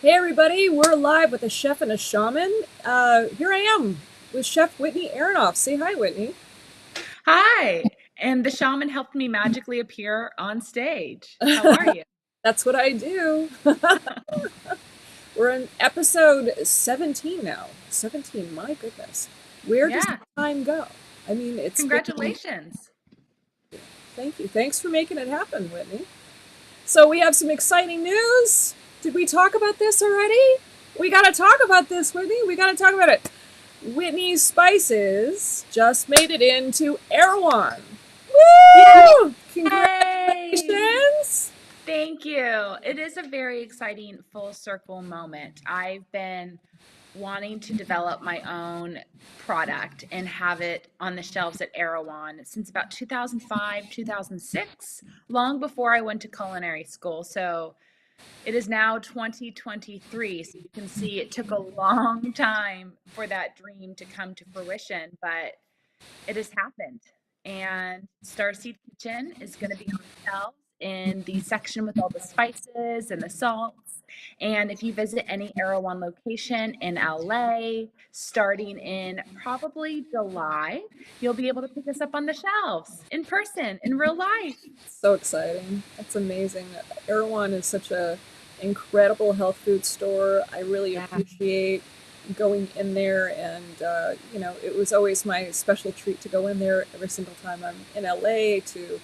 Hey everybody, we're live with a chef and a shaman. Here I am with Chef Whitney Aronoff. Say hi, Whitney. Hi, and the shaman helped me magically appear on stage. How are you? That's what I do. We're in episode 17 now. 17, my goodness. Where does Yeah, time go? I mean, it's been. congratulations. Thank you. Thanks for making it happen, Whitney. So, we have some exciting news. Did we talk about this already? We gotta talk about this, Whitney. We gotta talk about it. Whitney's Spices just made it into Erewhon. Woo! Yay! Congratulations! Thank you. It is a very exciting full circle moment. I've been wanting to develop my own product and have it on the shelves at Erewhon since about 2005, 2006, long before I went to culinary school. So it is now 2023, so you can see it took a long time for that dream to come to fruition, but it has happened. And Starseed Kitchen is going to be on the shelves in the section with all the spices and the salts. And if you visit any Erewhon location in LA, starting in probably July, you'll be able to pick us up on the shelves in person, in real life. So exciting. That's amazing. Erewhon is such a incredible health food store. I really Yeah. appreciate going in there, and it was always my special treat to go in there every single time I'm in LA to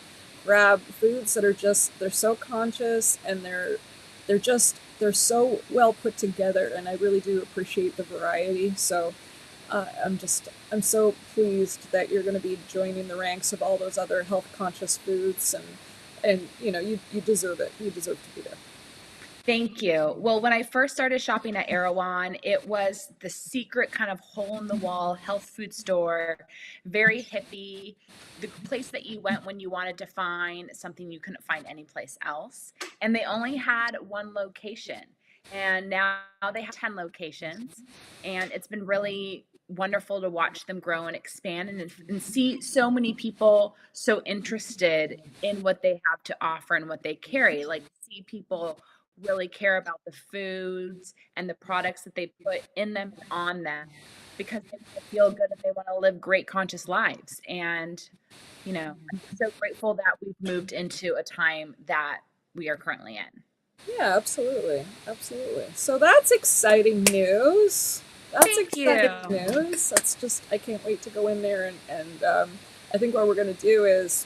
grab foods that are just they're so conscious, and they're so well put together, and I really do appreciate the variety. So I'm so pleased that you're going to be joining the ranks of all those other health conscious foods, and you deserve it. You deserve to be there. Thank you. Well, when I first started shopping at Erewhon, it was the secret kind of hole in the wall health food store, very hippie, the place that you went when you wanted to find something you couldn't find anyplace else. And they only had one location. And now they have 10 locations. And it's been really wonderful to watch them grow and expand and see so many people so interested in what they have to offer and what they carry. Like, see people really care about the foods and the products that they put in them and on them because they want to feel good and they want to live great conscious lives. And, I'm so grateful that we've moved into a time that we are currently in. Yeah, absolutely, absolutely. So that's exciting news. That's Thank you. exciting news. That's just I can't wait to go in there, and I think what we're going to do is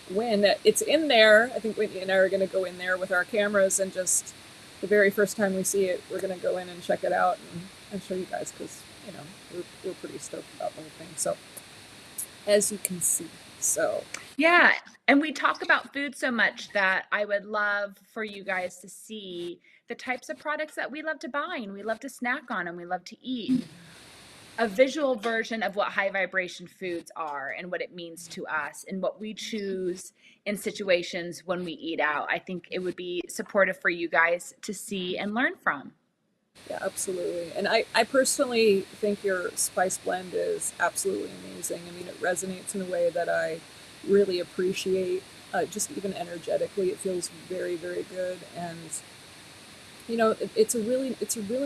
when it's in there, I think Whitney and I are going to go in there with our cameras, and just the very first time we see it, we're going to go in and check it out and show you guys, because we're pretty stoked about the whole thing. So as you can see, so Yeah, and we talk about food so much that I would love for you guys to see the types of products that we love to buy and we love to snack on and we love to eat. And a visual version of what high vibration foods are and what it means to us and what we choose in situations when we eat out. I think it would be supportive for you guys to see and learn from. yeah, absolutely. And I personally think your spice blend is absolutely amazing. I mean, it resonates in a way that I really appreciate. Just even energetically, it feels very, very good. And it's a really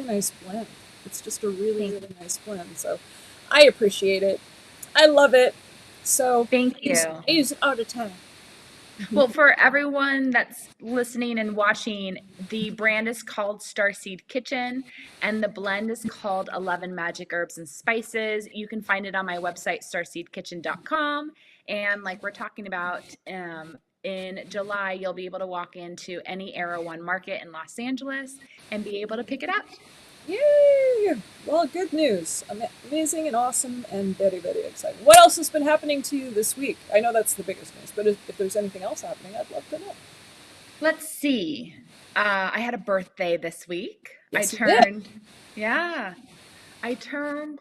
nice blend. It's just a really, Thank, really nice blend. So I appreciate it. I love it. So thank you. I use it all the time. Well, for everyone that's listening and watching, the brand is called Starseed Kitchen and the blend is called 11 Magic Herbs and Spices. You can find it on my website, starseedkitchen.com. And like we're talking about, in July, you'll be able to walk into any Era One market in Los Angeles and be able to pick it up. Yay! Well, good news. Amazing and awesome and very, very exciting. What else has been happening to you this week? I know that's the biggest news, but if there's anything else happening, I'd love to know. Let's see. I had a birthday this week. I Yes, you did. turned, yeah, I turned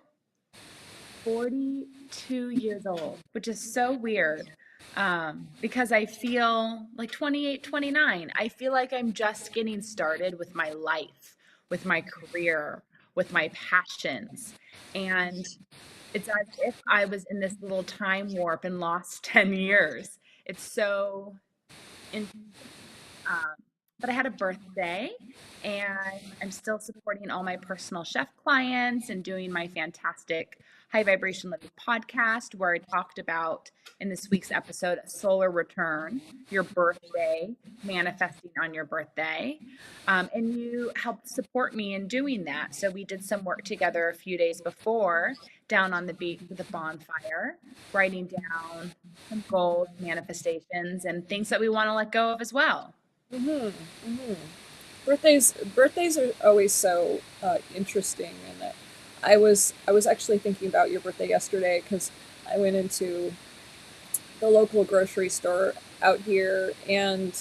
42 years old, which is so weird because I feel like 28, 29. I feel like I'm just getting started with my life, with my career, with my passions. And it's as if I was in this little time warp and lost 10 years. It's so interesting. but I had a birthday, and I'm still supporting all my personal chef clients and doing my fantastic High Vibration Living podcast, where I talked about in this week's episode a solar return, your birthday, manifesting on your birthday. And you helped support me in doing that. So we did some work together a few days before down on the beach with a bonfire, writing down some goals, manifestations, and things that we want to let go of as well. Hmm. Hmm. Birthdays are always so interesting, and I was actually thinking about your birthday yesterday because I went into the local grocery store out here, and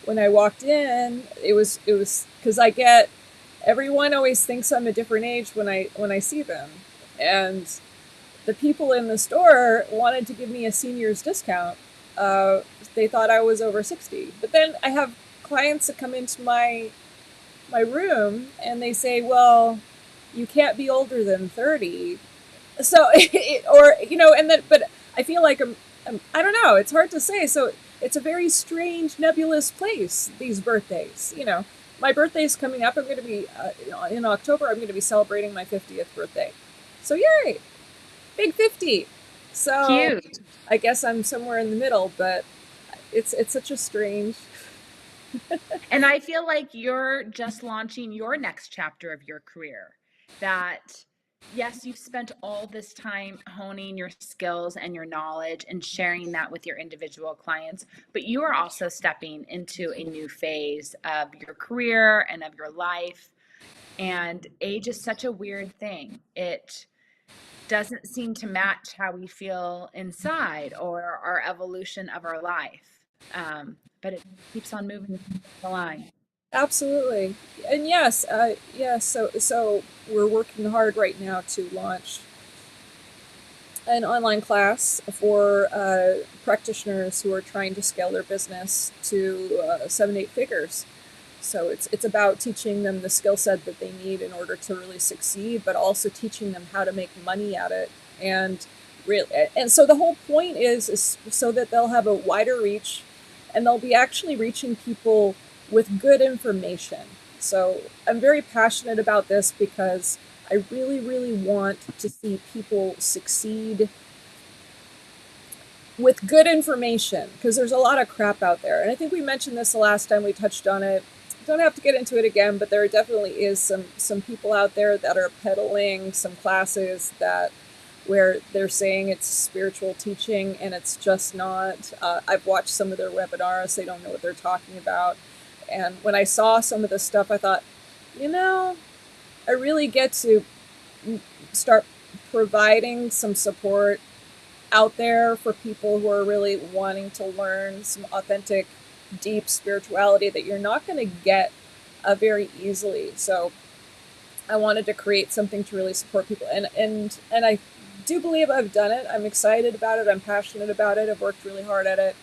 when I walked in, it was because I get everyone always thinks I'm a different age when I see them, and the people in the store wanted to give me a senior's discount. Uh, they thought I was over 60, but then I have clients that come into my room and they say, "Well, you can't be older than 30." So, or and then, but I feel like I don't know. It's hard to say. So it's a very strange, nebulous place. These birthdays, my birthday's coming up. I'm going to be in October. I'm going to be celebrating my 50th birthday. So yay, big 50. So Cute. I guess I'm somewhere in the middle, but it's such a strange. And I feel like you're just launching your next chapter of your career. That, yes, you've spent all this time honing your skills and your knowledge and sharing that with your individual clients, but you are also stepping into a new phase of your career and of your life. And age is such a weird thing. It doesn't seem to match how we feel inside or our evolution of our life. But it keeps on moving the line. Absolutely, and yes, yes. So we're working hard right now to launch an online class for practitioners who are trying to scale their business to 7, 8 figures. So it's about teaching them the skill set that they need in order to really succeed, but also teaching them how to make money at it. And really, and so the whole point is so that they'll have a wider reach, and they'll be actually reaching people with good information. So I'm very passionate about this because I really, really want to see people succeed with good information because there's a lot of crap out there. And I think we mentioned this the last time we touched on it. Don't have to get into it again, but there definitely is some people out there that are peddling some classes that where they're saying it's spiritual teaching and it's just not. I've watched some of their webinars; they don't know what they're talking about. And when I saw some of this stuff, I thought, you know, I really get to start providing some support out there for people who are really wanting to learn some authentic, deep spirituality that you're not going to get very easily. So I wanted to create something to really support people, and I do believe I've done it. I'm excited about it. I'm passionate about it. I've worked really hard at it.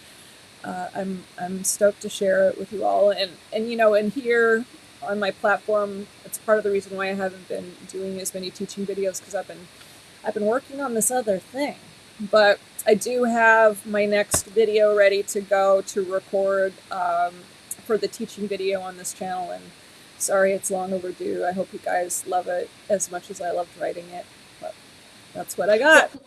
I'm stoked to share it with you all, and here on my platform, it's part of the reason why I haven't been doing as many teaching videos because I've been working on this other thing. But I do have my next video ready to go to record for the teaching video on this channel. And sorry, it's long overdue. I hope you guys love it as much as I loved writing it. But that's what I got. Well,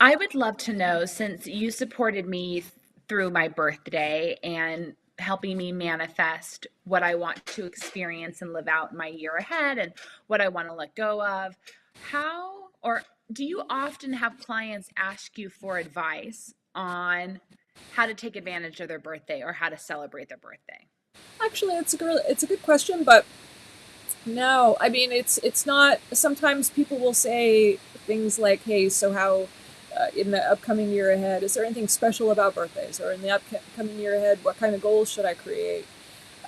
I would love to know, since you supported me through my birthday and helping me manifest what I want to experience and live out in my year ahead and what I want to let go of, how or do you often have clients ask you for advice on how to take advantage of their birthday or how to celebrate their birthday? Actually, it's a good question, but no, I mean it's not. Sometimes people will say things like, "Hey, so how in the upcoming year ahead? Is there anything special about birthdays? Or in the upcoming year ahead, what kind of goals should I create?"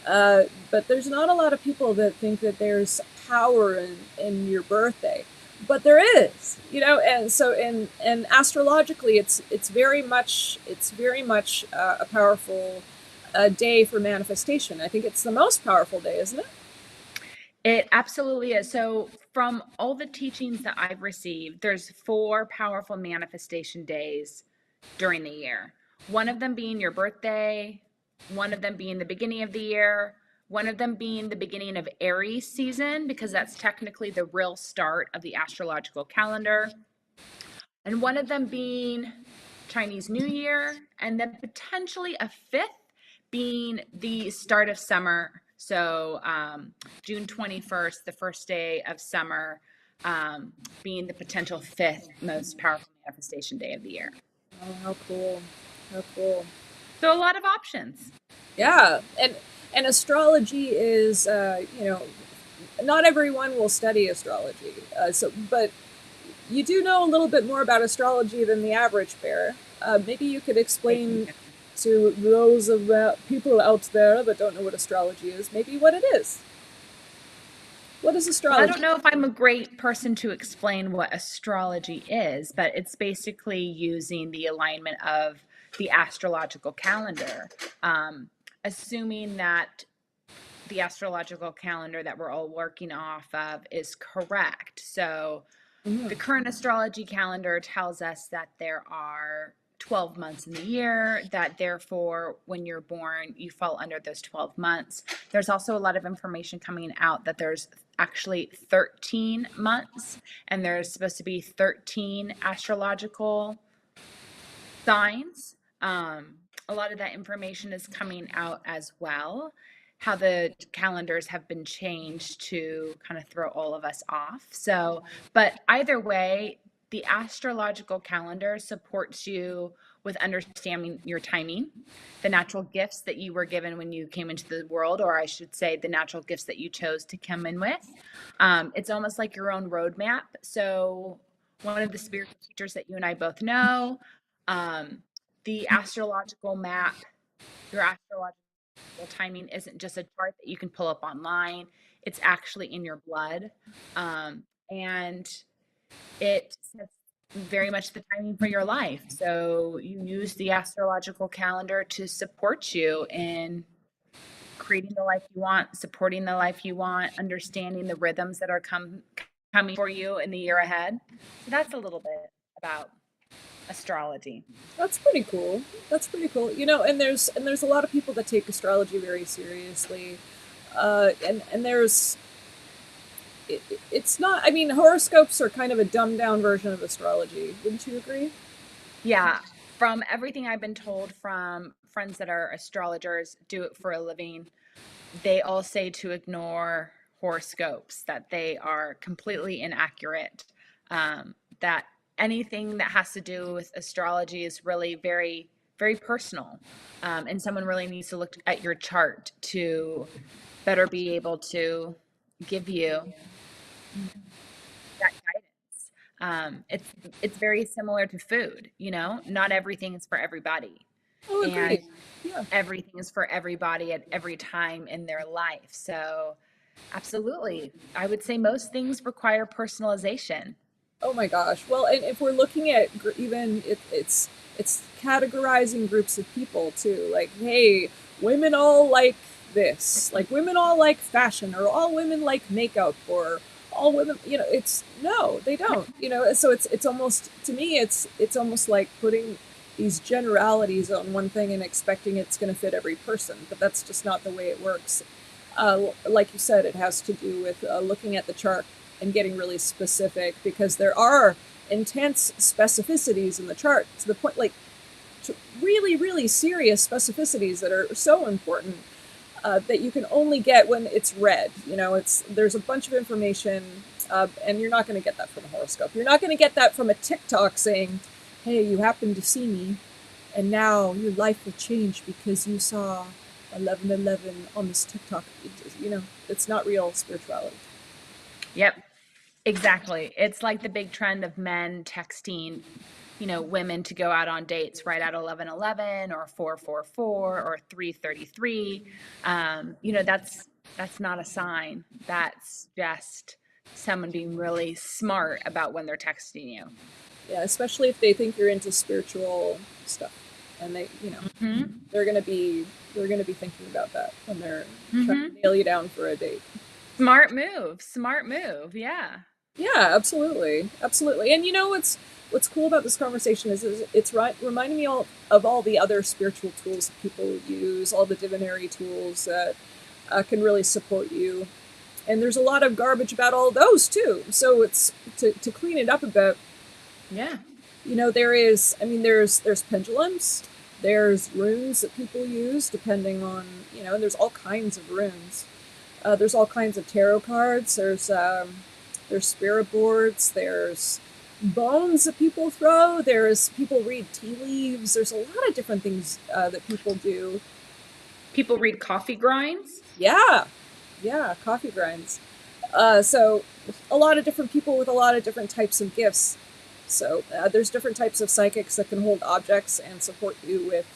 But there's not a lot of people that think that there's power in your birthday, but there is, and so and astrologically, it's very much a powerful day for manifestation. I think it's the most powerful day, isn't it? It absolutely is. So, from all the teachings that I've received, there's four powerful manifestation days during the year. One of them being your birthday, one of them being the beginning of the year, one of them being the beginning of Aries season, because that's technically the real start of the astrological calendar, and one of them being Chinese New Year, and then potentially a fifth being the start of summer. So June 21st, the first day of summer, being the potential fifth most powerful manifestation day of the year. Oh, how cool. How cool. So a lot of options. Yeah. And astrology is, not everyone will study astrology. But you do know a little bit more about astrology than the average bear. Maybe you could explain to those of people out there that don't know what astrology is, maybe what it is. What is Well, I astrology? don't know if I'm a great person to explain what astrology is, but it's basically using the alignment of the astrological calendar, um, assuming that the astrological calendar that we're all working off of is correct. So Mhm. the current astrology calendar tells us that there are 12 months in the year, that therefore, when you're born, you fall under those 12 months. There's also a lot of information coming out that there's actually 13 months, and there's supposed to be 13 astrological signs. A lot of that information is coming out as well. How the calendars have been changed to kind of throw all of us off. So, but either way, the astrological calendar supports you with understanding your timing, the natural gifts that you were given when you came into the world, or I should say, the natural gifts that you chose to come in with. It's almost like your own roadmap. So, one of the spiritual teachers that you and I both know, um, the astrological map, your astrological timing isn't just a chart that you can pull up online. It's actually in your blood. And it sets very much the timing for your life. So you use the astrological calendar to support you in creating the life you want, supporting the life you want, understanding the rhythms that are coming for you in the year ahead. So that's a little bit about astrology. That's pretty cool. That's pretty cool. And there's a lot of people that take astrology very seriously. And it's not. I mean, horoscopes are kind of a dumbed down version of astrology. Wouldn't you agree? Yeah, from everything I've been told from friends that are astrologers, do it for a living, they all say to ignore horoscopes, that they are completely inaccurate, that anything that has to do with astrology is really very, very personal. And someone really needs to look at your chart to better be able to give you that guidance. It's very similar to food, not everything is for everybody, Oh, and agreed. Yeah. everything is for everybody at every time in their life. So, absolutely, I would say most things require personalization. Oh my gosh. Well, and if we're looking at even it's categorizing groups of people too. Like, hey, women all like this. Like, women all like fashion, or all women like makeup, or all women. It's no, they don't. So it's almost to me, it's almost like putting these generalities on one thing and expecting it's going to fit every person. But that's just not the way it works. Like you said, it has to do with looking at the chart and getting really specific, because there are intense specificities in the chart, to the point, like, to really, really serious specificities that are so important, that you can only get when it's read. There's a bunch of information, and you're not going to get that from a horoscope. You're not going to get that from a TikTok saying, "Hey, you happen to see me, and now your life will change because you saw 1111 on this TikTok." It's not real spirituality. Yep, exactly. It's like the big trend of men texting, women to go out on dates right at 11:11 or 4:44 or 3:33. That's not a sign. That's just someone being really smart about when they're texting you. Yeah, especially if they think you're into spiritual stuff, and Mhm. they're gonna be thinking about that when they're trying to Mhm. nail you down for a date. Smart move. Smart move. Yeah. Yeah, absolutely, absolutely. And what's cool about this conversation is it's reminding me of all the other spiritual tools that people use, all the divinary tools that can really support you. And there's a lot of garbage about all those too. So it's to clean it up a bit. Yeah. There is. I mean, there's pendulums. There's runes that people use depending on and there's all kinds of runes. There's all kinds of tarot cards. There's spirit boards. There's bones that people throw. There's people read tea leaves. There's a lot of different things that people do. People read coffee grinds. Yeah, yeah, coffee grinds. So a lot of different people with a lot of different types of gifts. So there's different types of psychics that can hold objects and support you with,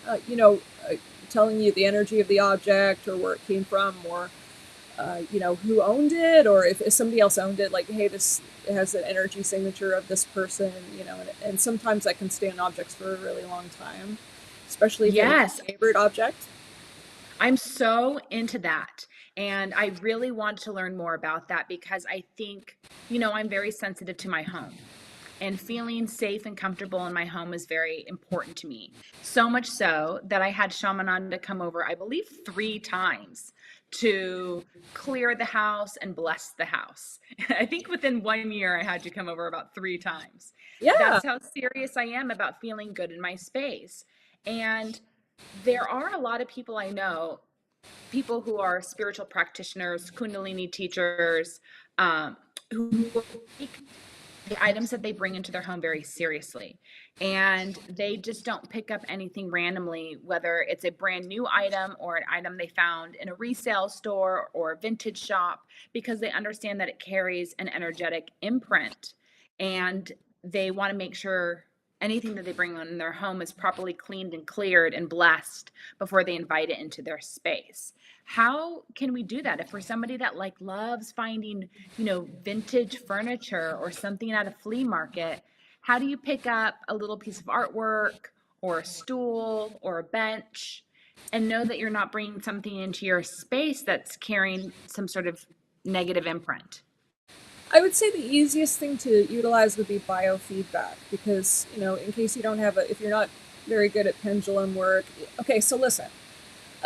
uh, you know, uh, telling you the energy of the object or where it came from, or who owned it, or if somebody else owned it, like, hey, this has an energy signature of this person, and sometimes that can stay on objects for a really long time, especially if it was Yes, a favorite object. I'm so into that. And I really want to learn more about that because I think, I'm very sensitive to my home. And feeling safe and comfortable in my home is very important to me. So much so that I had Shaman on to come over, I believe, 3 times to clear the house and bless the house. I think within 1 year, I had you come over about 3 times. Yeah. That's how serious I am about feeling good in my space. And there are a lot of people I know, people who are spiritual practitioners, Kundalini teachers, um, who take the items that they bring into their home very seriously. And they just don't pick up anything randomly, whether it's a brand new item or an item they found in a resale store or a vintage shop, because they understand that it carries an energetic imprint. And they want to make sure anything that they bring in their home is properly cleaned and cleared and blessed before they invite it into their space. How can we do that if we're somebody that like loves finding vintage furniture or something at a flea market? How do you pick up a little piece of artwork or a stool or a bench and know that you're not bringing something into your space that's carrying some sort of negative imprint? I would say the easiest thing to utilize would be biofeedback because, in case you don't have if you're not very good at pendulum work. Okay, so listen.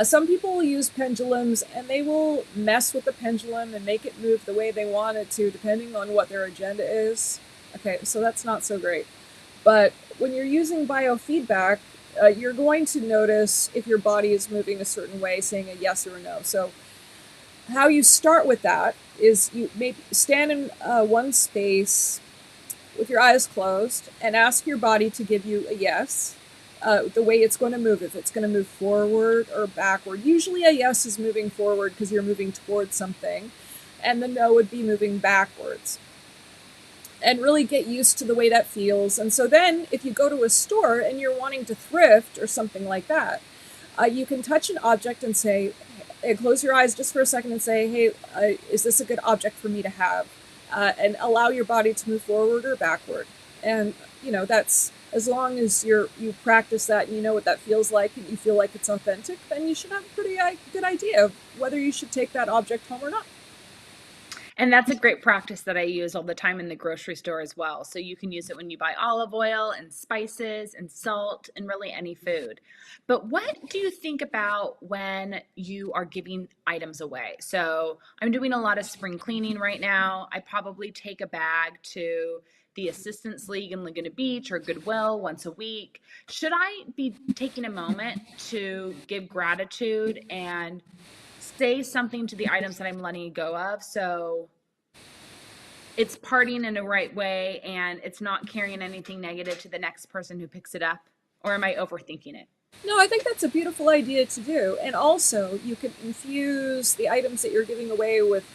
Some people will use pendulums and they will mess with the pendulum and make it move the way they want it to, depending on what their agenda is. Okay, so that's not so great. But when you're using biofeedback, you're going to notice if your body is moving a certain way, saying a yes or a no. So how you start with that is you maybe stand in one space with your eyes closed and ask your body to give you a yes. The way it's going to move, if it's going to move forward or backward. Usually a yes is moving forward because you're moving towards something, and the no would be moving backwards. And really get used to the way that feels. And so then if you go to a store and you're wanting to thrift or something like that, you can touch an object and say, and close your eyes just for a second and say, hey, is this a good object for me to have? And allow your body to move forward or backward. And, that's as long as you practice that and you know what that feels like and you feel like it's authentic, then you should have a pretty good idea of whether you should take that object home or not. And that's a great practice that I use all the time in the grocery store as well. So you can use it when you buy olive oil and spices and salt and really any food. But what do you think about when you are giving items away? So I'm doing a lot of spring cleaning right now. I probably take a bag to the Assistance League in Laguna Beach or Goodwill once a week. Should I be taking a moment to give gratitude and say something to the items that I'm letting go of, so it's parting in the right way and it's not carrying anything negative to the next person who picks it up? Or am I overthinking it? No, I think that's a beautiful idea to do. And also, you can infuse the items that you're giving away with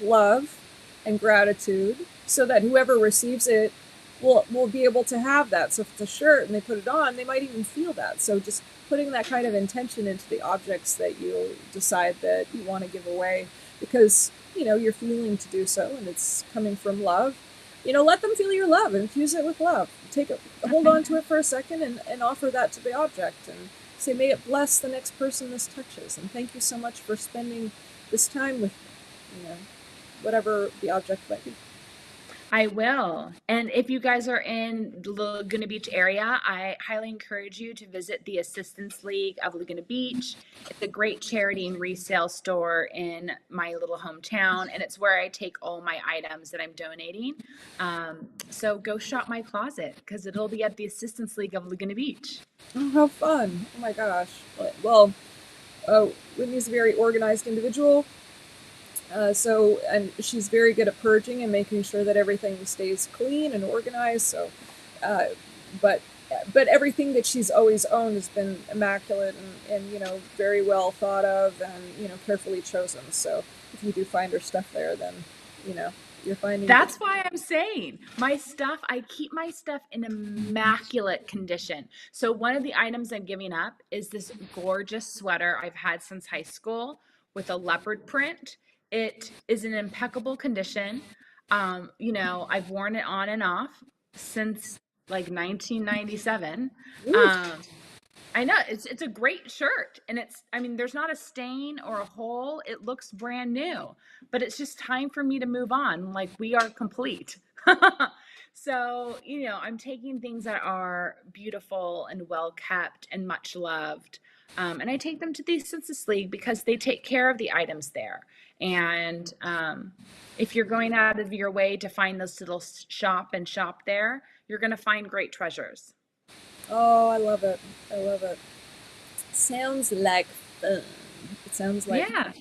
love and gratitude so that whoever receives it will be able to have that. So if it's a shirt and they put it on, they might even feel that. So just putting that kind of intention into the objects that you decide that you want to give away because, you're feeling to do so and it's coming from love. Let them feel your love and infuse it with love. Hold Okay. on to it for a second and offer that to the object and say, may it bless the next person this touches. And thank you so much for spending this time with, whatever the object might be. I will. And if you guys are in the Laguna Beach area, I highly encourage you to visit the Assistance League of Laguna Beach. It's a great charity and resale store in my little hometown, and it's where I take all my items that I'm donating. So go shop my closet because it'll be at the Assistance League of Laguna Beach. Oh, how fun! Oh my gosh. Well, Whitney's a very organized individual, and she's very good at purging and making sure that everything stays clean and organized. Uh, but but everything that she's always owned has been immaculate and very well thought of and carefully chosen. So if you do find her stuff there, then you know you're finding good. That's why I'm saying my stuff, I keep my stuff in immaculate condition. So, one of the items I'm giving up is this gorgeous sweater I've had since high school with a leopard print. It is in impeccable condition. I've worn it on and off since like 1997. Ooh. Um, I know it's a great shirt and I mean there's not a stain or a hole. It looks brand new. But it's just time for me to move on. Like we are complete. So, I'm taking things that are beautiful and well kept and much loved. And I take them to the Census League because they take care of the items there. And if you're going out of your way to find this little shop and shop there, you're going to find great treasures. Oh, I love it. I love it. Sounds like fun. It sounds like Yeah.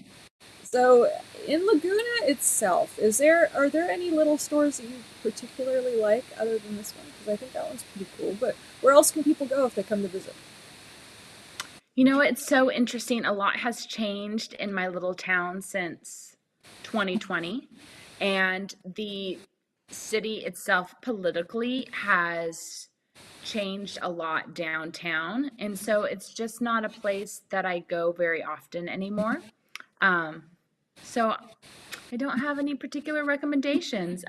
so. In Laguna itself, are there any little stores that you particularly like other than this one? Because I think that one's pretty cool. But where else can people go if they come to visit? It's so interesting. A lot has changed in my little town since 2020, and the city itself politically has changed a lot downtown. And so it's just not a place that I go very often anymore. Um, so I don't have any particular recommendations.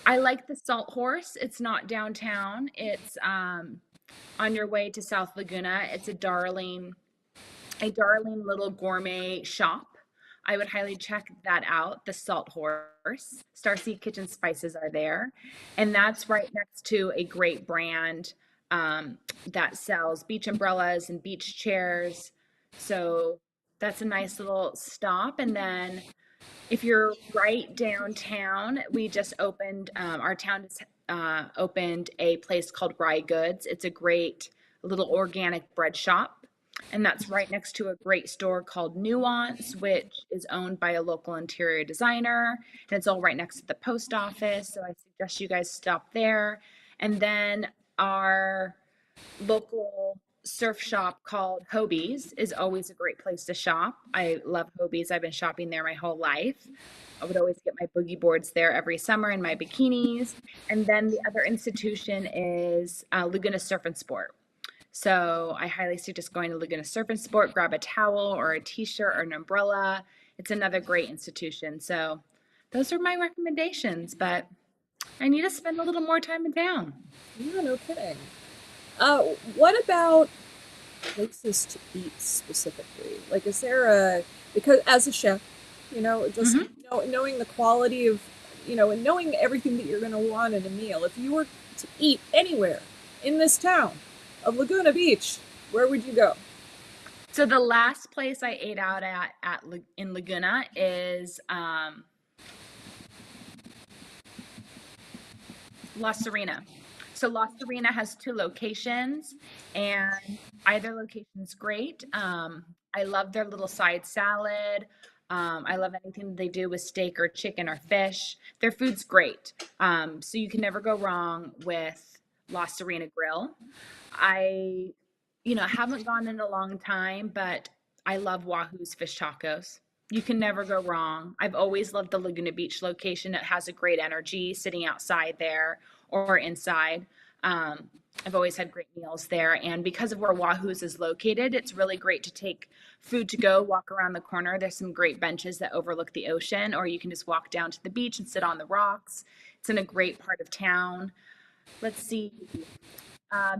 I like the Salt Horse. It's not downtown. It's on your way to South Laguna. It's a darling little gourmet shop. I would highly check that out. The Salt Horse. Starseed Kitchen Spices are there. And that's right next to a great brand that sells beach umbrellas and beach chairs. So that's a nice little stop. And then if you're right downtown, we just opened, our town just opened a place called Rye Goods. It's a great little organic bread shop. And that's right next to a great store called Nuance, which is owned by a local interior designer. And it's all right next to the post office. So I suggest you guys stop there. And then our local surf shop called Hobie's is always a great place to shop. I love Hobie's. I've been shopping there my whole life. I would always get my boogie boards there every summer in my bikinis. And then the other institution is Laguna Surf and Sport. So I highly suggest going to Laguna Surf and Sport, grab a towel or a t-shirt or an umbrella. It's another great institution. So those are my recommendations, but I need to spend a little more time in town. Yeah, no kidding. What about places to eat specifically? Like, is there a because as a chef, just Mhm. knowing the quality of, and knowing everything that you're going to want in a meal. If you were to eat anywhere in this town of Laguna Beach, where would you go? So the last place I ate out in Laguna is La Serena. So La Serena has two locations, and either location's great. I love their little side salad. I love anything that they do with steak or chicken or fish. Their food's great. So you can never go wrong with La Serena Grill. I, haven't gone in a long time, but I love Wahoo's fish tacos. You can never go wrong. I've always loved the Laguna Beach location. It has a great energy sitting outside there or inside. Um, I've always had great meals there. And because of where Wahoo's is located, it's really great to take food to go, walk around the corner. There's some great benches that overlook the ocean, or you can just walk down to the beach and sit on the rocks. It's in a great part of town. Let's see.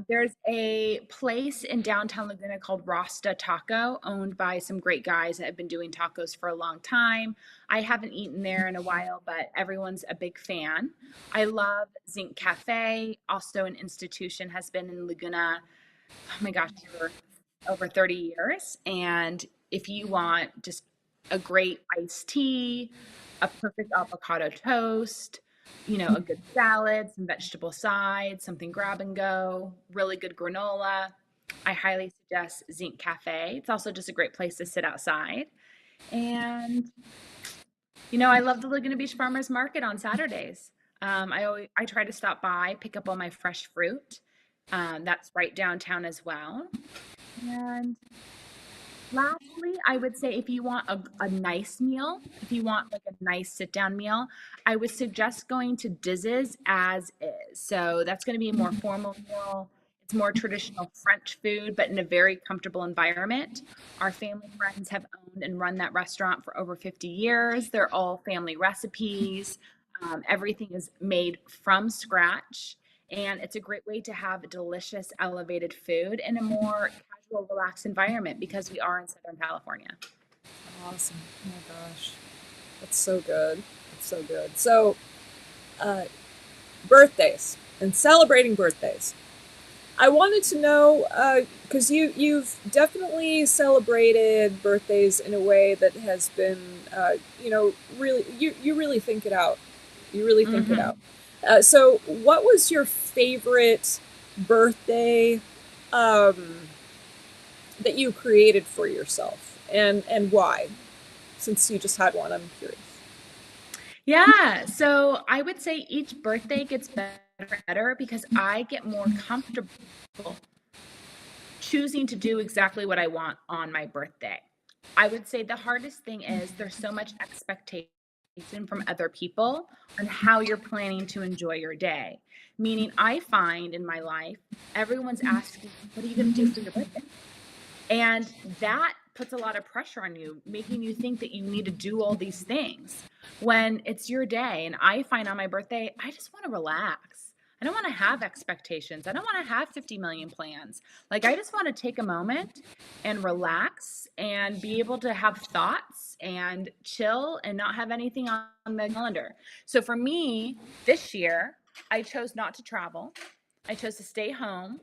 There's a place in downtown Laguna called Rasta Taco, owned by some great guys that have been doing tacos for a long time. I haven't eaten there in a while, but everyone's a big fan. I love Zinc Cafe, also an institution, has been in Laguna, oh my gosh, for over 30 years. And if you want just a great iced tea, a perfect avocado toast, a good salad, some vegetable sides, something grab and go, really good granola, I highly suggest Zinc Cafe. It's also just a great place to sit outside. And, I love the Laguna Beach Farmers Market on Saturdays. I try to stop by, pick up all my fresh fruit. That's right downtown as well. And lastly, I would say if you want a nice meal, if you want like a nice sit down meal, I would suggest going to Diz's as is. So that's going to be a more formal meal. It's more traditional French food, but in a very comfortable environment. Our family friends have owned and run that restaurant for over 50 years. They're all family recipes. Everything is made from scratch. And it's a great way to have delicious, elevated food in a more casual, relaxed environment because we are in Southern California. Awesome. Oh my gosh. That's so good. That's so good. So, uh, birthdays and celebrating birthdays. I wanted to know because you've definitely celebrated birthdays in a way that has been really you really think it out. You really think it out. Hmm. So, what was your favorite birthday um, that you created for yourself, and why? Since you just had one, I'm curious. Yeah, so I would say each birthday gets better and better because I get more comfortable choosing to do exactly what I want on my birthday. I would say the hardest thing is there's so much expectation from other people on how you're planning to enjoy your day. Meaning, I find in my life, everyone's asking, what are you going to do for your birthday? And that puts a lot of pressure on you, making you think that you need to do all these things when it's your day. And I find on my birthday, I just want to relax. I don't want to have expectations. I don't want to have 50 million plans. Like, I just want to take a moment and relax and be able to have thoughts and chill and not have anything on the calendar. So, for me, this year, I chose not to travel. I chose to stay home.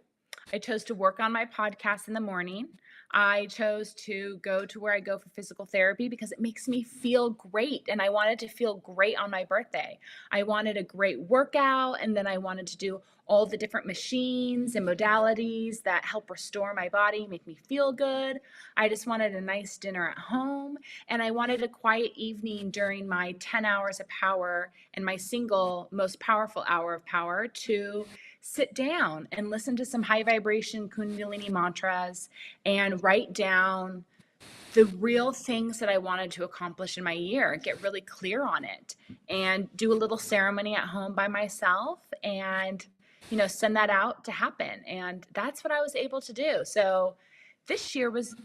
I chose to work on my podcast in the morning. I chose to go to where I go for physical therapy because it makes me feel great. And I wanted to feel great on my birthday. I wanted a great workout. And then I wanted to do all the different machines and modalities that help restore my body, make me feel good. I just wanted a nice dinner at home. And I wanted a quiet evening during my 10 hours of power and my single most powerful hour of power to sit down and listen to some high vibration Kundalini mantras and write down the real things that I wanted to accomplish in my year, get really clear on it, and do a little ceremony at home by myself and send that out to happen. And that's what I was able to do. So this year was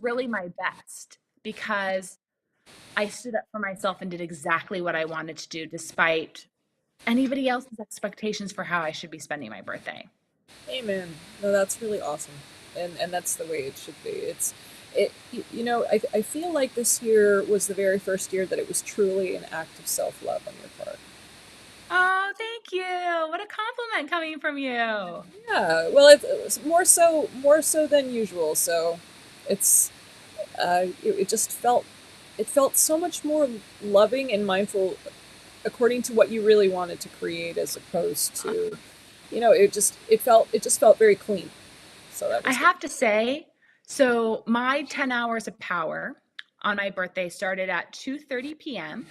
really my best because I stood up for myself and did exactly what I wanted to do despite anybody else's expectations for how I should be spending my birthday. Amen. No, that's really awesome, and that's the way it should be. I feel like this year was the very first year that it was truly an act of self love on your part. Oh, thank you. What a compliment coming from you. Yeah, well, it's more so than usual. So, it's it just felt so much more loving and mindful, according to what you really wanted to create, as opposed to, it just felt very clean. So that I was good. have to say, so my 10 hours of power on my birthday started at 2:30 p.m.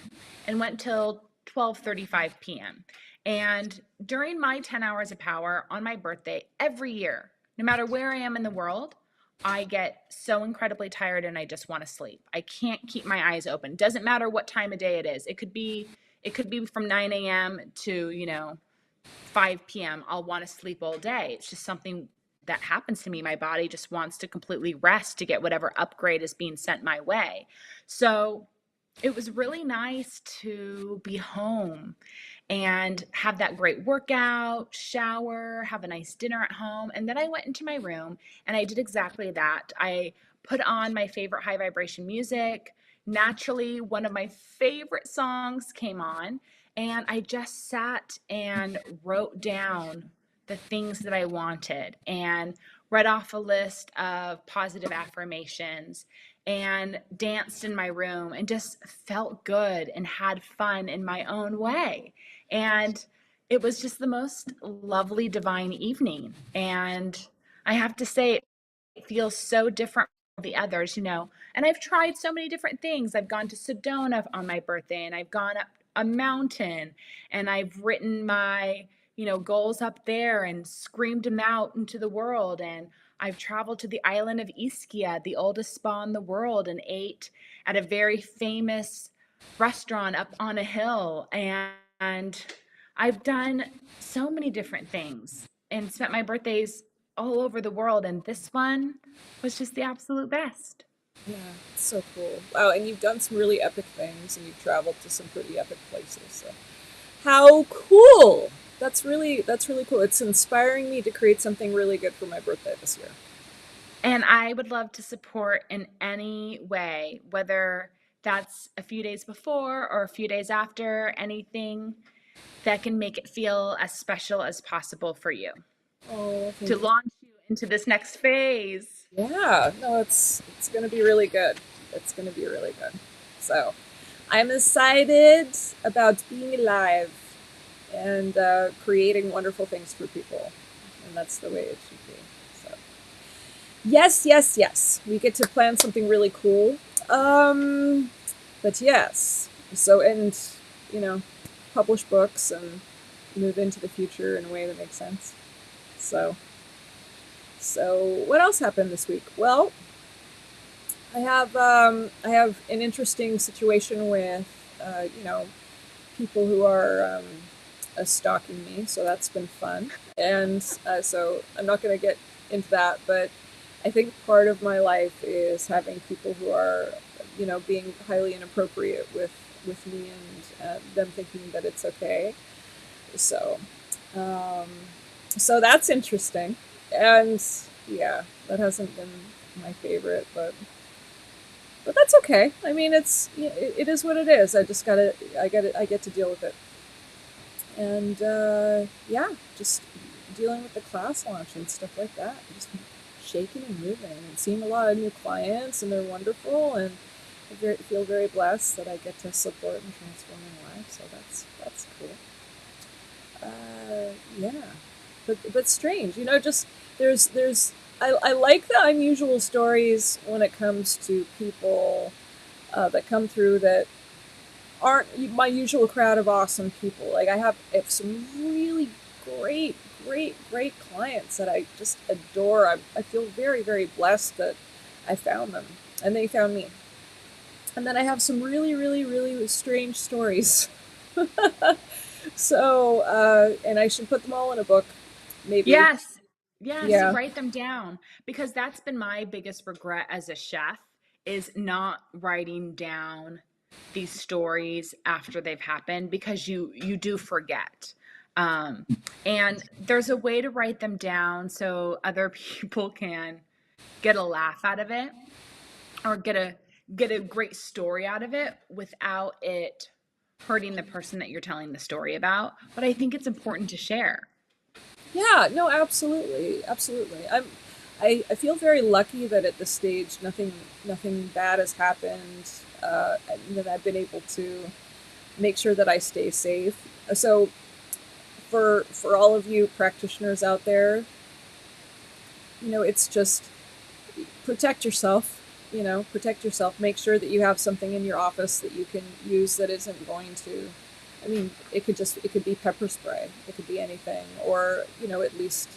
and went till 12:35 p.m. And during my 10 hours of power on my birthday every year, no matter where I am in the world, I get so incredibly tired and I just want to sleep. I can't keep my eyes open. Doesn't matter what time of day it is. It could be from 9 a.m. to, 5 p.m. I'll want to sleep all day. It's just something that happens to me. My body just wants to completely rest to get whatever upgrade is being sent my way. So It was really nice to be home and have that great workout, shower, have a nice dinner at home. And then I went into my room and I did exactly that. I put on my favorite high vibration music. Naturally, one of my favorite songs came on, and I just sat and wrote down the things that I wanted and read off a list of positive affirmations and danced in my room and just felt good and had fun in my own way. And it was just the most lovely divine evening. And I have to say, it feels so different from the others, you know. And I've tried so many different things. I've gone to Sedona on my birthday, and I've gone up a mountain, and I've written my, goals up there and screamed them out into the world. And I've traveled to the island of Ischia, the oldest spa in the world, and ate at a very famous restaurant up on a hill. And I've done so many different things and spent my birthdays all over the world. And this one was just the absolute best. Yeah, it's so cool. Wow, and you've done some really epic things, and you've traveled to some pretty epic places. So how cool! That's really cool. It's inspiring me to create something really good for my birthday this year. And I would love to support in any way, whether that's a few days before or a few days after, anything that can make it feel as special as possible for you Oh, to thank you. launch you into this next phase. Yeah, no, it's gonna be really good. It's gonna be really good. So I'm excited about being alive and creating wonderful things for people, and that's the way it should be. So yes, yes, yes, we get to plan something really cool. But yes, so and you know, publish books and move into the future in a way that makes sense. So what else happened this week? Well, I have an interesting situation with people who are stalking me, so that's been fun. And so I'm not going to get into that, but I think part of my life is having people who are being highly inappropriate with me and them thinking that it's okay. So um, that's interesting, and yeah, that hasn't been my favorite, but that's okay. I mean, it is what it is. I get to deal with it, and yeah, just dealing with the class launch and stuff like that. Just shaking and moving and seeing a lot of new clients, and they're wonderful, and feel very blessed that I get to support and transform their lives. So that's cool. Yeah, but strange. Just there's I like the unusual stories when it comes to people that come through that aren't my usual crowd of awesome people. Like I have some really great clients that I just adore. I feel very very blessed that I found them and they found me. And then I have some really strange stories. So and I should put them all in a book, maybe. Yes. Yes, Yeah. write them down because that's been my biggest regret as a chef is not writing down these stories after they've happened because you do forget. Um, and there's a way to write them down so other people can get a laugh out of it or get a great story out of it without it hurting the person that you're telling the story about. But I think it's important to share. Yeah, no, absolutely, absolutely. I feel very lucky that at this stage nothing bad has happened, and that I've been able to make sure that I stay safe. So for all of you practitioners out there, it's just protect yourself. Protect yourself. Make sure that you have something in your office that you can use that isn't going to. I mean, it could be pepper spray. It could be anything, or at least,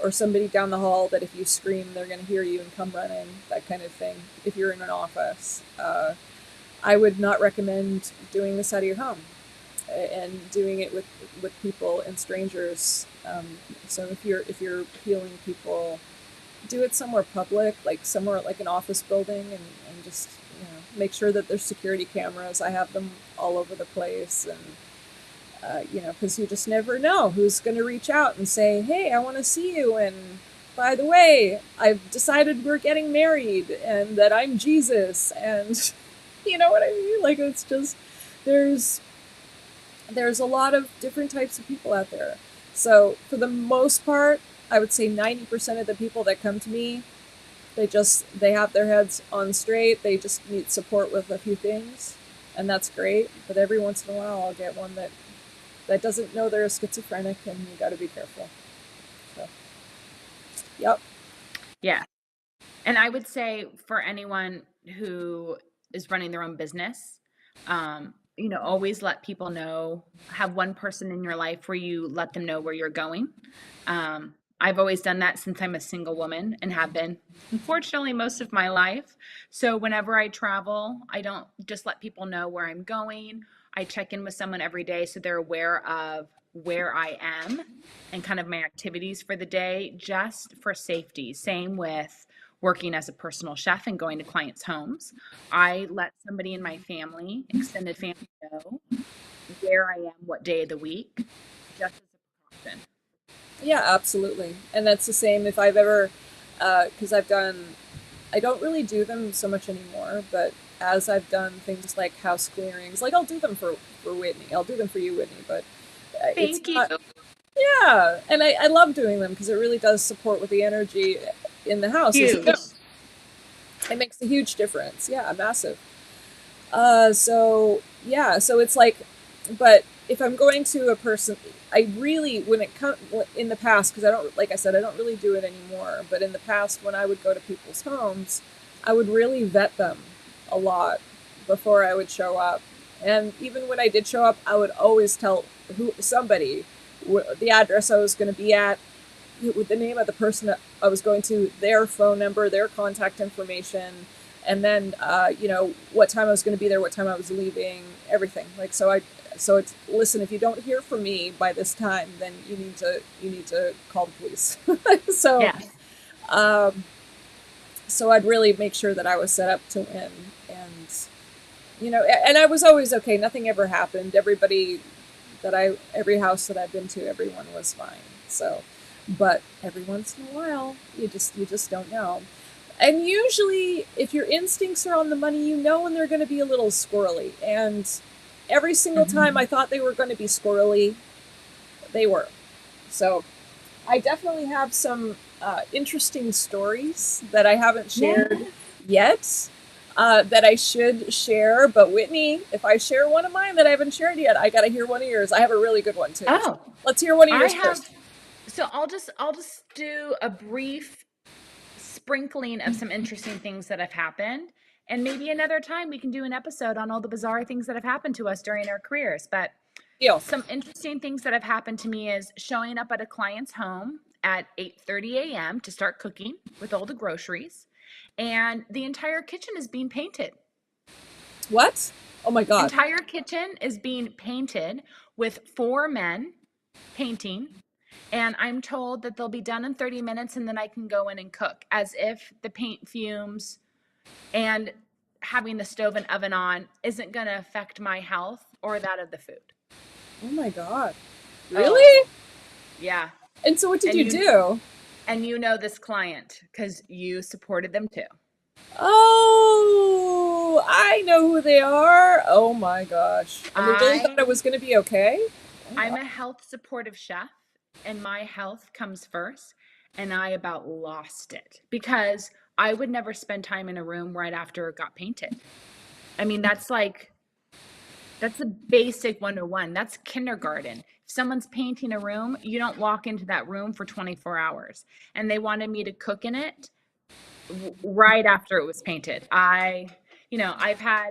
or somebody down the hall that if you scream, they're going to hear you and come running. That kind of thing. If you're in an office, I would not recommend doing this out of your home and doing it with people and strangers. So if you're healing people, do it somewhere public, like somewhere like an office building, and just make sure that there's security cameras. I have them all over the place, and because you just never know who's going to reach out and say, "Hey, I want to see you," and by the way, I've decided we're getting married, and that I'm Jesus, and you know what I mean? Like, it's just there's there's a lot of different types of people out there. So for the most part, I would say 90% of the people that come to me, they have their heads on straight. They just need support with a few things, and that's great. But every once in a while, I'll get one that doesn't know they're a schizophrenic, and you got to be careful. So, yep. Yeah. And I would say for anyone who is running their own business, always let people know, have one person in your life where you let them know where you're going. I've always done that since I'm a single woman and have been, unfortunately, most of my life. So whenever I travel, I don't just let people know where I'm going. I check in with someone every day so they're aware of where I am and kind of my activities for the day, just for safety. Same with working as a personal chef and going to clients' homes. I let somebody in my family, extended family, know where I am, what day of the week, just as a precaution. Yeah, absolutely. And that's the same if I've ever, because I don't really do them so much anymore, but as I've done things like house clearings, like I'll do them for Whitney. I'll do them for you, Whitney, but it's Thank you. not, yeah. And I love doing them because it really does support with the energy in the house. As you know, Huge. it makes a huge difference. Yeah, massive. So yeah, so it's like, but if I'm going to a person, I really, when it comes in the past, because I don't, like I said, I don't really do it anymore. But in the past, when I would go to people's homes, I would really vet them a lot before I would show up. And even when I did show up, I would always tell somebody the address I was going to be at, with the name of the person that I was going to, their phone number, their contact information, and then what time I was going to be there, what time I was leaving, everything. Like so it's listen. If you don't hear from me by this time, then you need to call the police. so Yes. um, so I'd really make sure that I was set up to win, and and I was always okay. Nothing ever happened. Every house that I've been to, everyone was fine. So, but every once in a while, you just don't know. And usually, if your instincts are on the money, you know when they're going to be a little squirrely. And every single time Mhm. I thought they were going to be squirrely, they were. So I definitely have some interesting stories that I haven't Yeah. shared yet. That I should share, but Whitney, if I share one of mine that I haven't shared yet, I gotta hear one of yours. I have a really good one too. Oh, Let's hear one of I yours have. first. So I'll just do a brief sprinkling of some interesting things that have happened. And maybe another time we can do an episode on all the bizarre things that have happened to us during our careers. But Deal. some interesting things that have happened to me is showing up at a client's home at 8:30 a.m. to start cooking with all the groceries, and the entire kitchen is being painted. What? Oh my god. Entire kitchen is being painted with four men painting, and I'm told that they'll be done in 30 minutes and then I can go in and cook, as if the paint fumes and having the stove and oven on isn't going to affect my health or that of the food. Oh my god. Oh, Really? yeah. And so what did And you you do? and you know this client cuz you supported them too. Oh, I know who they are. Oh my gosh. And they really I thought it was going to be okay? Oh I'm wow. a health supportive chef and my health comes first, and I about lost it because I would never spend time in a room right after it got painted. I mean, that's a basic 101. That's kindergarten. If someone's painting a room, you don't walk into that room for 24 hours. And they wanted me to cook in it right after it was painted. I've had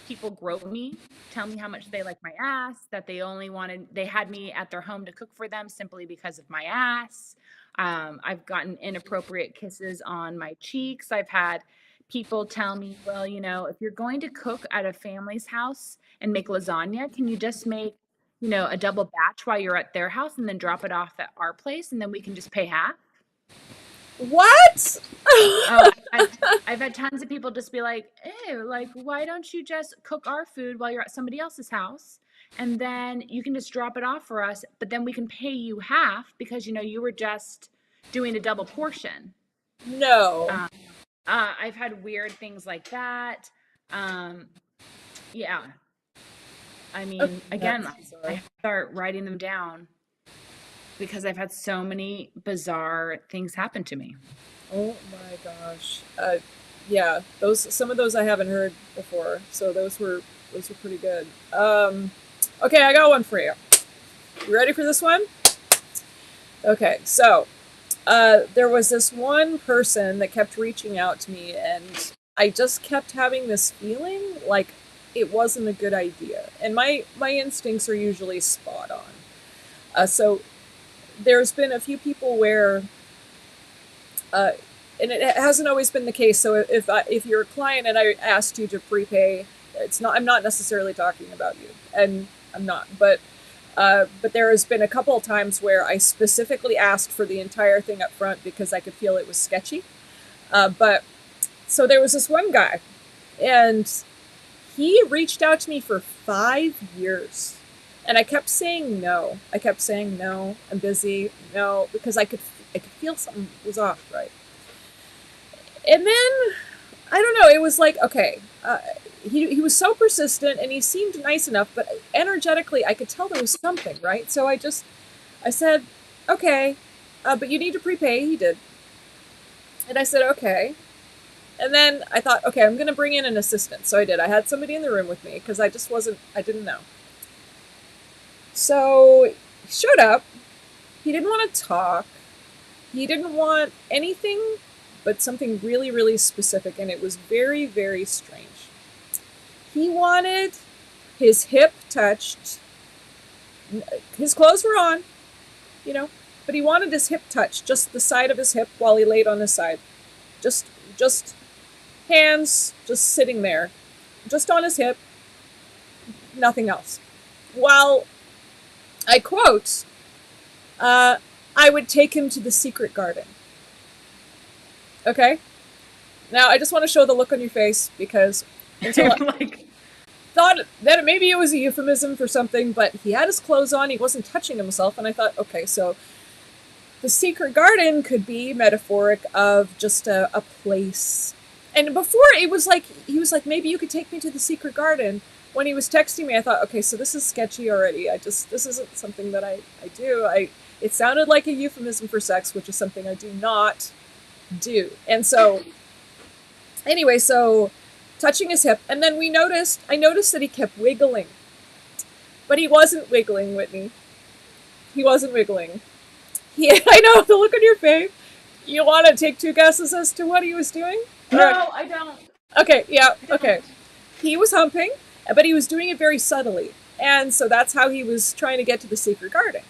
people grope me, tell me how much they like my ass, that they had me at their home to cook for them simply because of my ass. I've gotten inappropriate kisses on my cheeks. I've had people tell me, well, if you're going to cook at a family's house and make lasagna, can you just make, a double batch while you're at their house and then drop it off at our place and then we can just pay half? What? Oh, I've had tons of people just be like, "Ew, like why don't you just cook our food while you're at somebody else's house, and then you can just drop it off for us, but then we can pay you half because you were just doing a double portion." No. Uh, I've had weird things like that. Um, yeah, I Okay, mean, again, that's I bizarre. have to start writing them down because I've had so many bizarre things happen to me. Oh my gosh. Yeah, those some of those I haven't heard before, so those were pretty good. Okay, I got one for you. You ready for this one? Okay, so there was this one person that kept reaching out to me, and I just kept having this feeling like it wasn't a good idea. And my instincts are usually spot on. So there's been a few people where, uh, and it hasn't always been the case. So if you're a client and I asked you to prepay, it's not. I'm not necessarily talking about you, and I'm not. But there has been a couple of times where I specifically asked for the entire thing up front because I could feel it was sketchy. But so there was this one guy, and he reached out to me for 5 years. And I kept saying no. I kept saying no. I'm busy. No, because I could feel something was off, right? And then I don't know. It was like okay, he was so persistent and he seemed nice enough, but energetically I could tell there was something, right? So I said, okay, but you need to prepay. He did, and I said okay. And then I thought, okay, I'm going to bring in an assistant. So I did. I had somebody in the room with me because I just wasn't. I didn't know. So he showed up. He didn't want to talk. He didn't want anything but something really, really specific, and it was very, very strange. He wanted his hip touched. His clothes were on, you know, but he wanted his hip touched, just the side of his hip while he laid on his side. Just hands just sitting there, just on his hip, nothing else. While I quote, I would take him to the secret garden. Okay? Now, I just want to show the look on your face because until I Like, thought that maybe it was a euphemism for something, but he had his clothes on, he wasn't touching himself, and I thought, okay, so the secret garden could be metaphoric of just a place. And before it was like he was like, maybe you could take me to the secret garden. When he was texting me, I thought, okay, so this is sketchy already. This isn't something that I do. I It sounded like a euphemism for sex, which is something I do not do. And so anyway, so touching his hip, and then I noticed that he kept wiggling. But he wasn't wiggling, Whitney. He wasn't wiggling. I know the look on your face. You want to take two guesses as to what he was doing? All right. no, I don't. Okay, yeah, I okay. don't. He was humping, but he was doing it very subtly. And so that's how he was trying to get to the secret garden.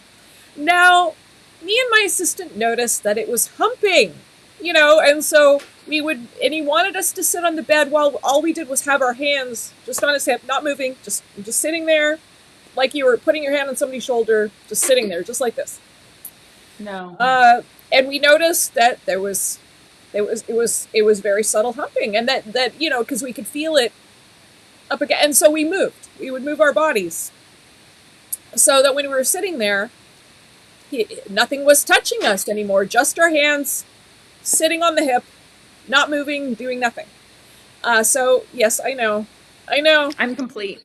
Now, me and my assistant noticed that it was humping, and so and he wanted us to sit on the bed while all we did was have our hands just on his hip, not moving, just sitting there, like you were putting your hand on somebody's shoulder, just sitting there, just like this. No. And we noticed that it was very subtle humping, and that because we could feel it up again, and so we would move our bodies so that when we were sitting there, nothing was touching us anymore, just our hands sitting on the hip, not moving, doing nothing. So yes, I know, I'm complete.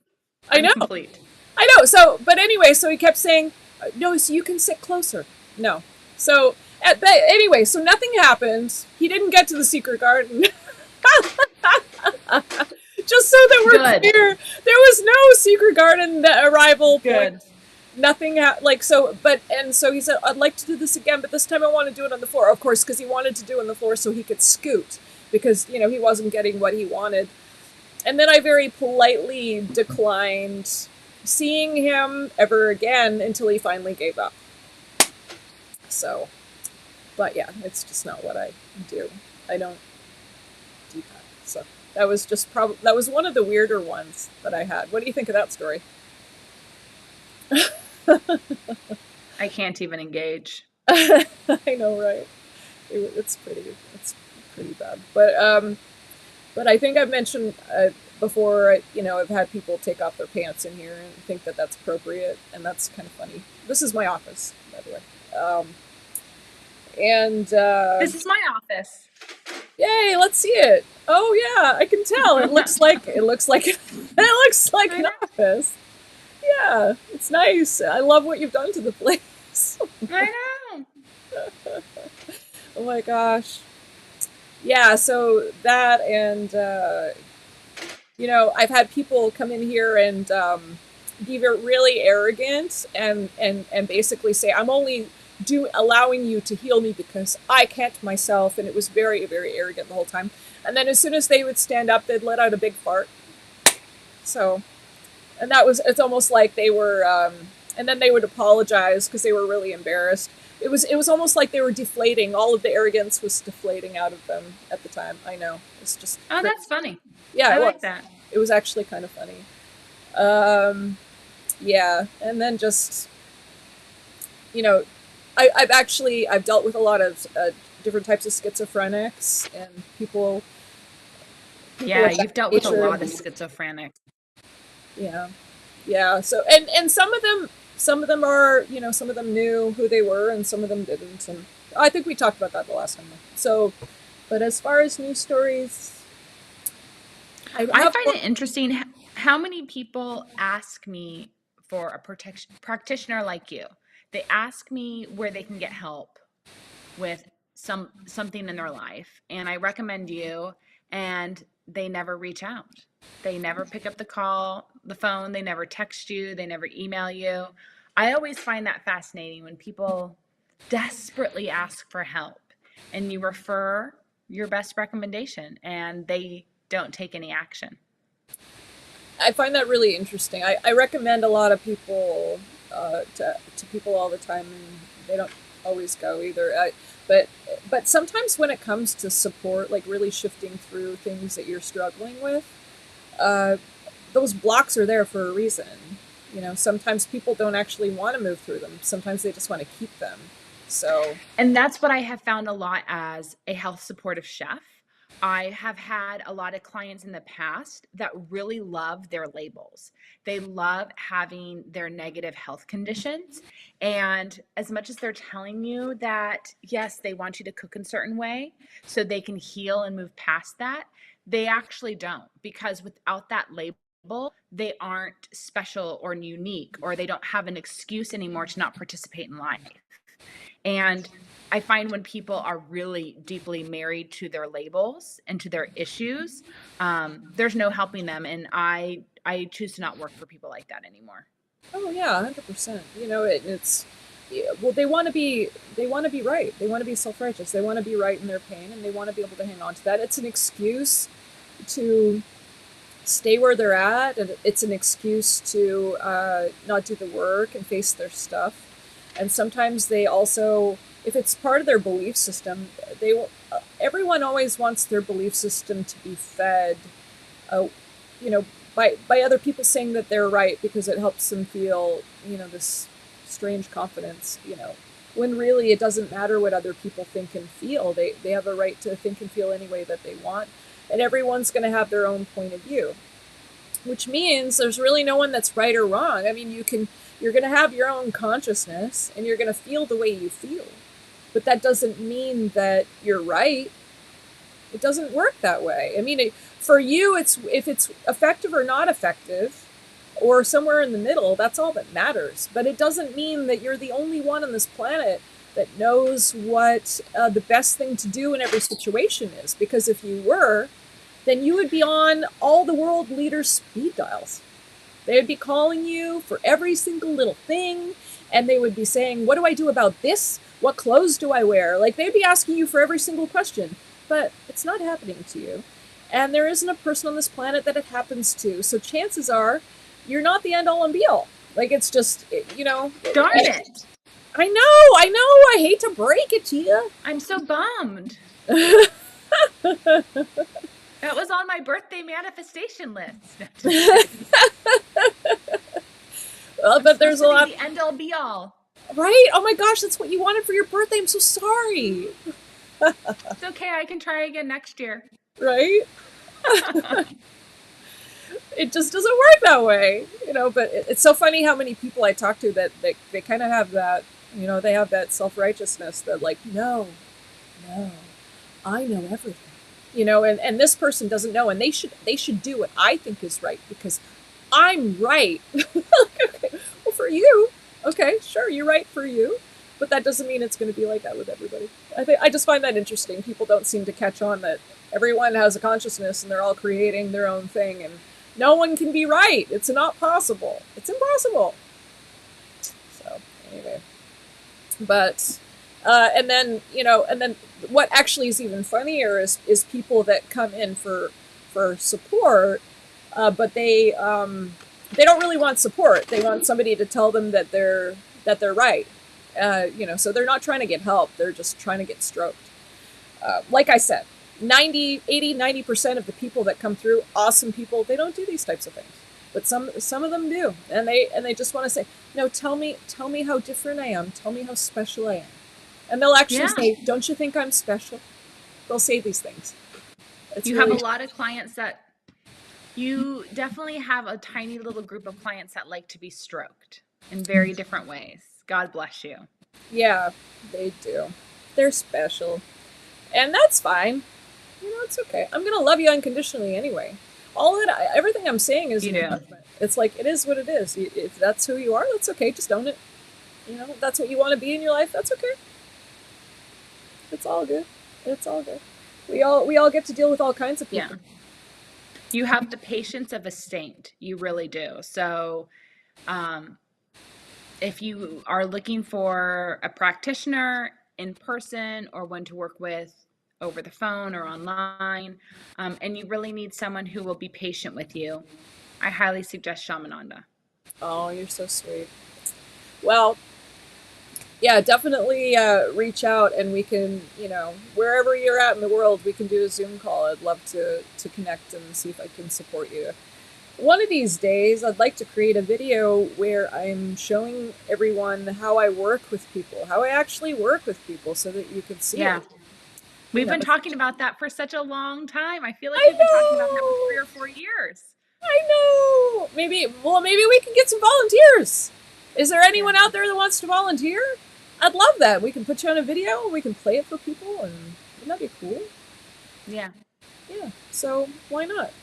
I I'm know, complete. I know. So, but anyway, so he kept saying, "No, so you can sit closer." No, so but anyway, so nothing happened. He didn't get to the secret garden. Just so that we're Good. clear, there was no secret garden arrival point. Good. Nothing like so, and so he said, "I'd like to do this again, but this time I want to do it on the floor." Of course, because he wanted to do it on the floor so he could scoot, because he wasn't getting what he wanted. And then I very politely declined seeing him ever again until he finally gave up. So, but yeah, it's just not what I do. I don't do that. So that was just that was one of the weirder ones that I had. What do you think of that story? I can't even engage. I know, right? It's pretty bad. But I think I've mentioned before. I've had people take off their pants in here and think that that's appropriate, and that's kind of funny. This is my office, by the way. And This is my office. Yay, let's see it. Oh yeah, I can tell. It looks like it looks like I an know. office. Yeah, it's nice. I love what you've done to the place. I know. Oh my gosh. Yeah, so that and I've had people come in here and be really arrogant and basically say, "I'm only allowing you to heal me because I can't myself," and it was very very arrogant the whole time. And then as soon as they would stand up, they'd let out a big fart. So, and it's almost like they were, and then they would apologize because they were really embarrassed. It was almost like they were deflating. All of the arrogance was deflating out of them at the time. I know, it's just Oh, crazy. that's funny. Yeah, I it like was. that. It was actually kind of funny. Um, yeah, and then just you know, I've dealt with a lot of different types of schizophrenics and people Yeah, with that you've dealt with a nature. lot of schizophrenics. Yeah, yeah. So and some of them are some of them knew who they were and some of them didn't, and I think we talked about that the last time. So, but as far as news stories, I I have find one. it interesting how many people ask me for a protection practitioner like you. They ask me where they can get help with something in their life, and I recommend you, and they never reach out. They never pick up the phone, they never text you, they never email you. I always find that fascinating when people desperately ask for help and you refer your best recommendation and they don't take any action. I find that really interesting. I recommend a lot of people to people all the time, and they don't always go either. But but sometimes when it comes to support, like really shifting through things that you're struggling with, uh, those blocks are there for a reason. Sometimes people don't actually want to move through them. Sometimes they just want to keep them. So And that's what I have found a lot as a health supportive chef. I have had a lot of clients in the past that really love their labels. They love having their negative health conditions. And as much as they're telling you that, yes, they want you to cook in a certain way so they can heal and move past that, they actually don't, because without that label, they aren't special or unique, or they don't have an excuse anymore to not participate in life. And I find when people are really deeply married to their labels and to their issues, there's no helping them. And I choose to not work for people like that anymore. oh yeah, 100%. It's yeah, well, they want to be right. They want to be self-righteous. They want to be right in their pain, and they want to be able to hang on to that. It's an excuse to stay where they're at, and it's an excuse to not do the work and face their stuff. And sometimes they also, if it's part of their belief system, they will. Everyone always wants their belief system to be fed, uh, you know, by other people saying that they're right because it helps them feel, this strange confidence. When really it doesn't matter what other people think and feel. They have a right to think and feel any way that they want, and everyone's going to have their own point of view, which means there's really no one that's right or wrong. I mean, you're going to have your own consciousness and you're going to feel the way you feel. But that doesn't mean that you're right. It doesn't work that way. I mean, for you, it's if it's effective or not effective, or somewhere in the middle, that's all that matters. But it doesn't mean that you're the only one on this planet that knows what the best thing to do in every situation is. Because if you were, then you would be on all the world leaders' speed dials. They would be calling you for every single little thing, and they would be saying, "What do I do about this? What clothes do I wear?" Like, they'd be asking you for every single question, but it's not happening to you. And there isn't a person on this planet that it happens to. So chances are you're not the end all and be all. Like, it's just, Darn it. I know, I hate to break it to you. I'm so bummed. That was on my birthday manifestation list. Well, I'm but supposed there's a to be lot, the end all be all. right? Oh my gosh, that's what you wanted for your birthday. I'm so sorry. It's okay. I can try again next year. Right? It just doesn't work that way, you know. But it's so funny how many people I talk to that they kind of have that, you know, they have that self righteousness that like, no, no, I know everything, you know, and this person doesn't know, and they should do what I think is right because I'm right. Okay, well, for you, okay, sure, you're right for you, but that doesn't mean it's going to be like that with everybody. I just find that interesting. People don't seem to catch on that everyone has a consciousness and they're all creating their own thing, and no one can be right. It's not possible. It's impossible. So anyway, but and then you know, and then what actually is even funnier is people that come in for support, but they don't really want support. They want somebody to tell them that they're right. You know, so they're not trying to get help. They're just trying to get stroked. Like I said, 90, 80, 90% of the people that come through, awesome people, they don't do these types of things. But some of them do, and they just want to say, no, tell me how different I am. Tell me how special I am. And they'll actually Yeah. say, don't you think I'm special? They'll say these things. It's You have a really, lot of clients that you definitely have a tiny little group of clients that like to be stroked in very different ways. God bless you. yeah, they do. They're special. And that's fine. You know, it's okay. I'm gonna love you unconditionally anyway. All that, everything I'm saying is You an do. judgment. It's like it is what it is. If that's who you are, that's okay. Just own it. You know, if that's what you want to be in your life, that's okay. It's all good. It's all good. We all get to deal with all kinds of Yeah. people. You have the patience of a saint. You really do. So, um, if you are looking for a practitioner in person or one to work with over the phone or online, and you really need someone who will be patient with you, I highly suggest Shamananda. Oh, you're so sweet. Well, yeah, definitely reach out and we can, you know, wherever you're at in the world, we can do a Zoom call. I'd love to connect and see if I can support you. One of these days, I'd like to create a video where I'm showing everyone how I work with people, how I actually work with people, so that you can see Yeah. it. You We've know, been talking about that for such a long time. I feel like I we've been talking about that for know, 3 or 4 years. I know. Maybe we can get some volunteers. Is there Yeah. anyone out there that wants to volunteer? I'd love that. We can put you on a video, we can play it for people, and wouldn't that be cool? Yeah. Yeah. So why not?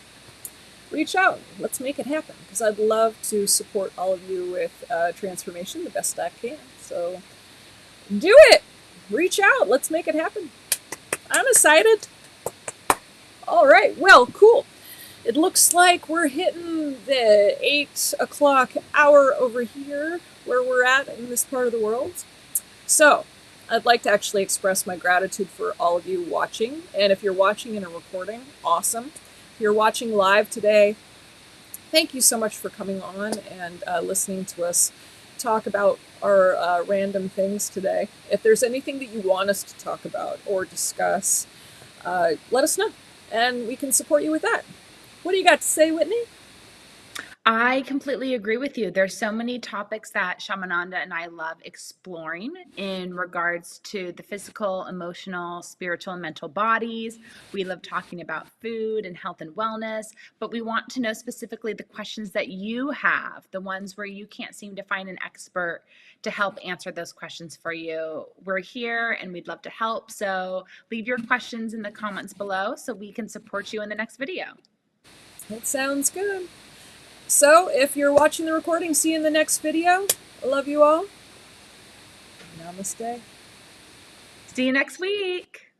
Reach out. Let's make it happen because I'd love to support all of you with transformation the best I can. So do it. Reach out. Let's make it happen. I'm excited. All right. Well, cool. It looks like we're hitting the 8 o'clock hour over here where we're at in this part of the world. So I'd like to actually express my gratitude for all of you watching. And if you're watching in a recording, awesome. If you're watching live today, thank you so much for coming on and listening to us talk about our random things today. If there's anything that you want us to talk about or discuss, let us know and we can support you with that. What do you got to say, Whitney? I completely agree with you. There's so many topics that Shamananda and I love exploring in regards to the physical, emotional, spiritual, and mental bodies. We love talking about food and health and wellness, but we want to know specifically the questions that you have, the ones where you can't seem to find an expert to help answer those questions for you. We're here and we'd love to help. So leave your questions in the comments below so we can support you in the next video. That sounds good. So, if you're watching the recording, see you in the next video. I love you all. Namaste. See you next week.